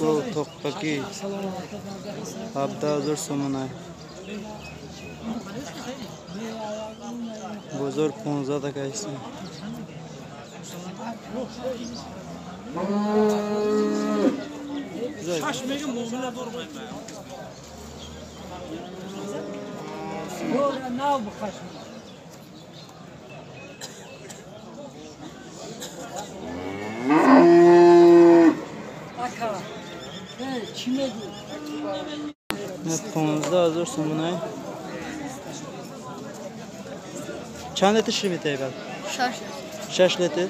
کو توقکی 17,000 سومنه بزرگ 15 تکه است Şaşmayın muğmine durmayın be. Ne al bu kaşmayı? Aka. Kime diyor? 15,000 سومنه چند لیتر شیر میده بعد 6 لیتر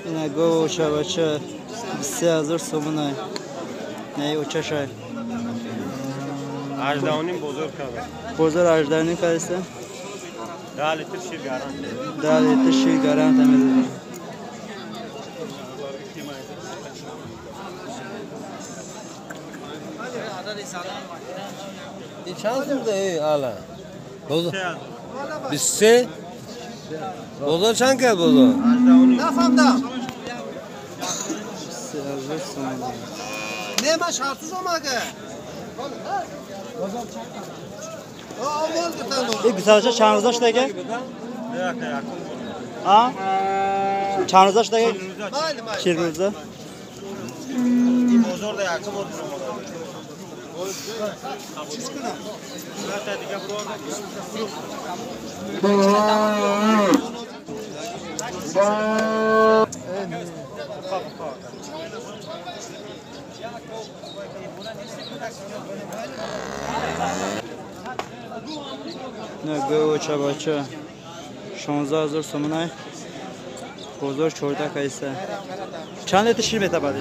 اینا گوشه بچه 3,000 سومنه نه اوچه شای 18 بزرگ کرده بزرگ 18 کارسته 10 لیتر شیر گارانت 10 لیتر شیر گارانت میده این چند سومده الان بزرگ 23 بزرگ چند که بزرگ نفهمدم 3,000 سومنه نه من شرطوز اومده این güzelce چند روزاش دیگه؟ نه ها؟ چند روزاش دیگه؟ 40 روزه این بزرگ یکم بود چیز کنم تا دیگه نه گوچه بچه 16,000 سومنه بزرگ 14 کیسه چند لیتر شیر میده بعد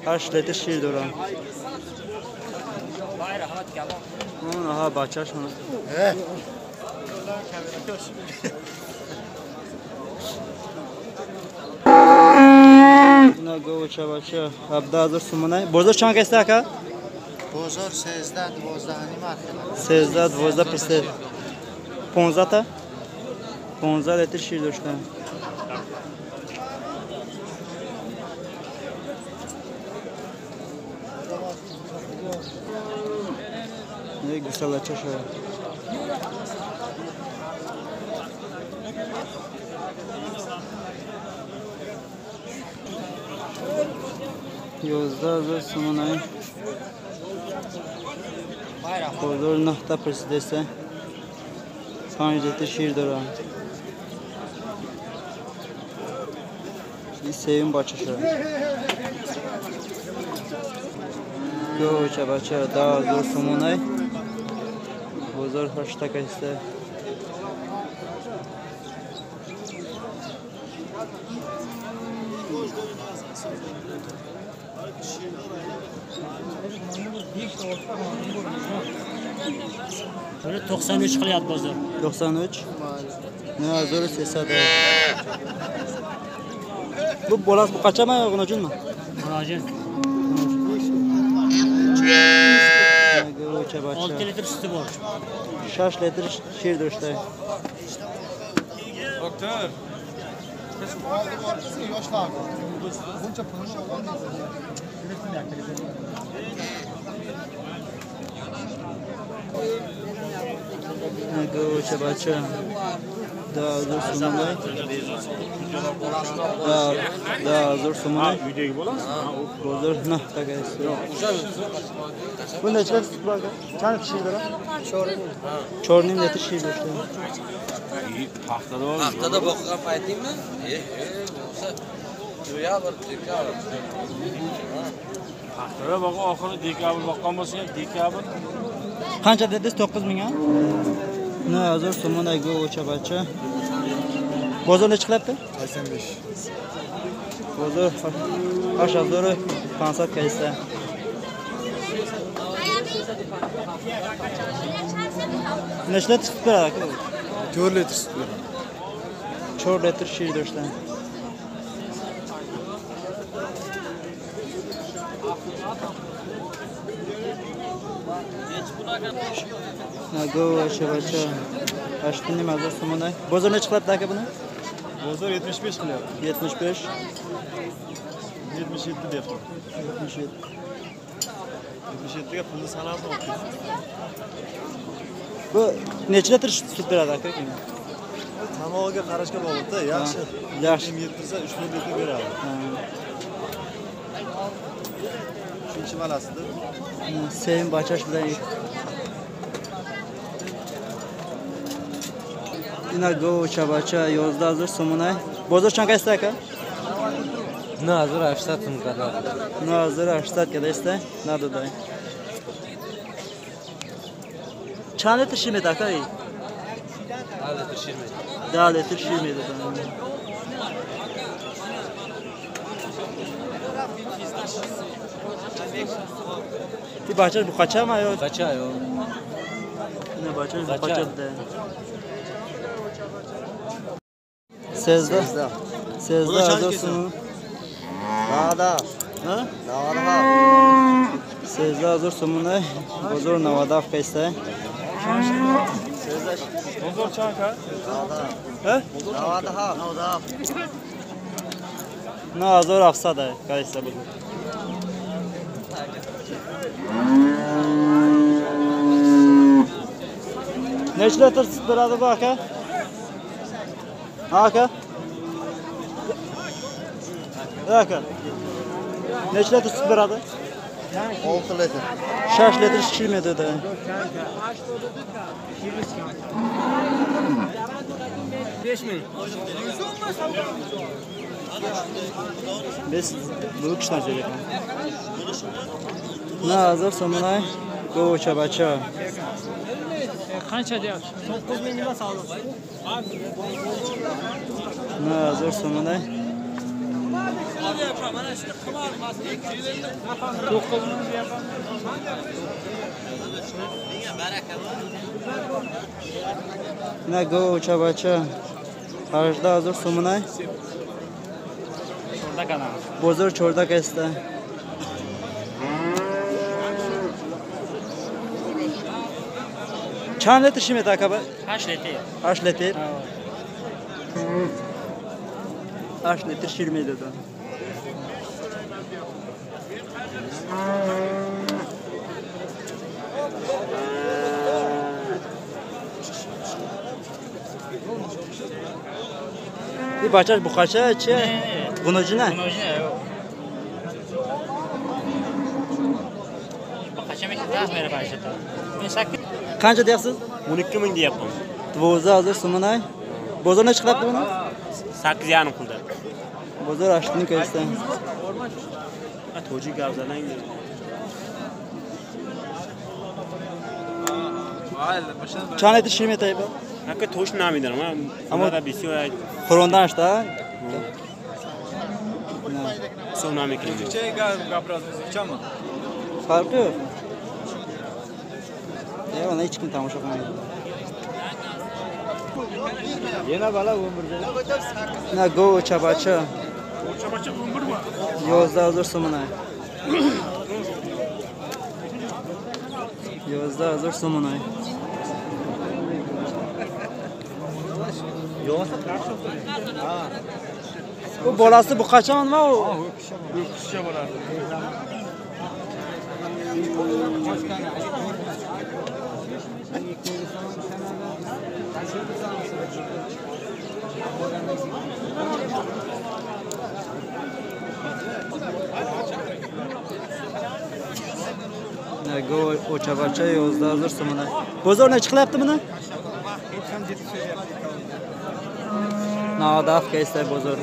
8 لیتر شیر دارم اون آها بچه شونه نه گوچه بچه 17,000 سومنه بزرگ چند کیسه که؟ بزرگ 13 12 نیم 13 12 پسته 15 تا 15 لیتر شیر داشته نه گسله چه شد 11,000 سومنه بزرگ 9 تا پرسیده است 5 لیتر شیر داره این سوم بچه شد گوچه بچه 10,000 سومنه بزرگ 8 تکه است Böyle 93 kılıyat bozdur. 93 ne 1300 bu bolas bu kaça mı gunacın mı? Anacın. Göçe 6 başa litre sütü var. 6 litre şir düştü. Doktor. Yoshlar. Buncha pulni göçe başa 10,000 سومنه 10,000 سومنه بزرگ نه تکه است bu ne kadar süt var çan şir dara 4 لیتر şir düştü haftada boqqa paytingmi bo'lsa jo'ya bir dekabr haftada boqa oxiri dekabr boqqan bo'lsa ham dekabr qancha dedingiz 9,000 ha ne 1000 so'mona go'cha bacha bozor ne chiqyapti 85 bozor 8,500 kaysa Neçə litr süt verər aka? 4 litr süt verir. 4 litr şir döşlən. Go şevaça. Aşkın nima azar so'monay. Bozor necha qilyapti aka buni? Bozor 75 qilyapti. 75. 77 deyapti. 77. 77 ga pulni sanasini olib ketdi. Bu necha litr süt beradi aka? Tamog'iga qarashga bog'liqda, yaxshi. Yaxshi. Yem yetirsa 3 litr beradi. Shuncha malasida. Sevim bachash bilan Yine go çabaça yozda hazır somunay. Bozor çanka iste aka? Nazır 80 kadar. Nazır 80 kadar iste. Nerede dayı? Çan litr şirmedi aka? Hadi pişirme. Daha litr şirmedi. Bir bahçe bu kaça mı yok? Kaça yo? Ne bahçe bu Kaça? kaça da. Sezda. Sezda hazırsın. Nada. Ha? Nada. Sezda hazır somuna. Bozor navada afkaysa. Bozor chanka. Ha? Nada. Na hazır afsa da kaysa bu. Neçə litr süt verədi bu aka? Aka? Aka? Neçə litr süt verədi? 6 litr. 6 litr şirmedi də. Biz bu kişidən çəkək. Na hazır somunay. Go çabaça. Qancha deyapsiz? 9000 nima savdo? Na hazır somunay. 9000 deyapman. Na go çabaça. Harjda hazır somunay. Şurada kana. Bozor çordak esta. Çan litr şirmedi aka? 8 litr. 8 litr. 8 litr şirmedi də. Bir bacaş bu kaça çe? Bunucu ne? Bunucu ne? Yok. Kaça mı tahmini başladı? Ben sakın. Kanca deyapsiz? 12 ming deyapman. Dvoza hazır sumunay. Bozor ne çıkıptı bunu? 8 yarim qildi. Bozor açtığını koysa. To'ji gavzalang. Çan eti şirmet ayıp. Aka to'sh namidaram. Ama- da bisi va Korondan açtı ha. sovnami qilingan. Farkı yok. Ya ona hiç kim tamışa qilmaydi. Yana bala umurda. Na go çabaça. Chabacha 11 mi? Yozda hazır sumunay. Yozda hazır sumunay. Yo'sa qarshi. Bu bolası bu kaçaman mı o? Qishcha bo'lardi. Ne go o çabaça yozda hazır sumunay. Bozor ne çıkıptı bunu? Na daf kaysa bozor.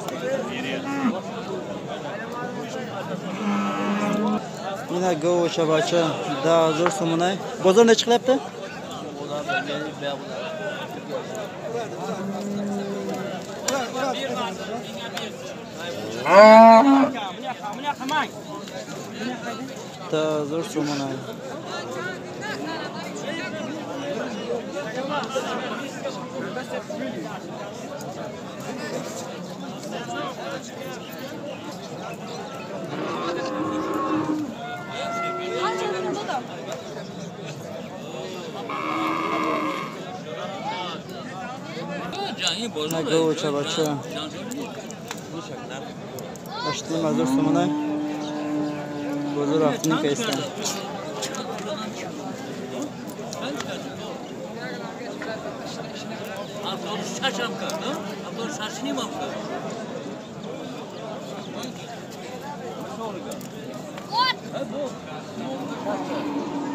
Yine go çabaça da hazır sumunay. Bozor ne çıkıptı? Da hazır sumunay. Na gołcia bacha. Açtım hazır somuna. Bozur aftını kayıstan. What?